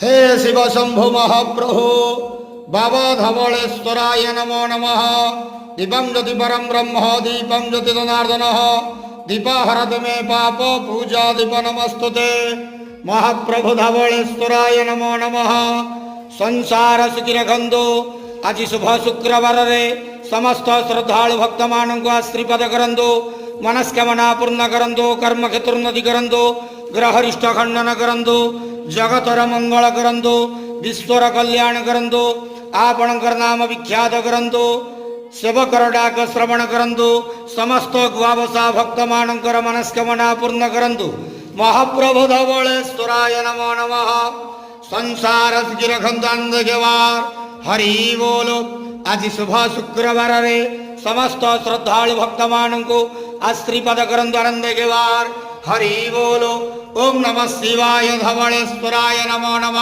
हे शिव शंभु महाप्रभु बाबा धवलेश्वराय नमो नमः। दीपं ज्योति परम ब्रह्म दीपं ज्योति जनार्दन दीपाहरत मे पाप पूजा दीप नमस्तुते। महाप्रभु धवलेश्वराय नमो नमः। संसार सुखी रखंतु। आज शुभ शुक्रवार रे समस्त श्रद्धालु भक्त मान आश्रीपद करंतु। मनस्कामना पूर्ण करंतु। कर्म क्षेत्रोन्नति करंतु। ग्रहरिष्ठ खंडन करंतु। जगतर मंगल करंतु। विश्वर कल्याण करंतु। आपणकर नाम विख्यात करंतु। सेवकर डाक श्रवण करंतु। समस्त गुआवसा भक्त मानकर मनस्कामना पूर्ण करंतु। महाप्रभु धवलेश्वराय नमो नमः। संसार सुखी रखंतु अंधकेवार हरि बोलो। आज शुभ शुक्रवार रे समस्त श्रद्धालु भक्त मानक आश्रीपद करंतु आनंद केवार हरि बोलो। ओम नमः शिवाय धवलेश्वराय नमो नमः।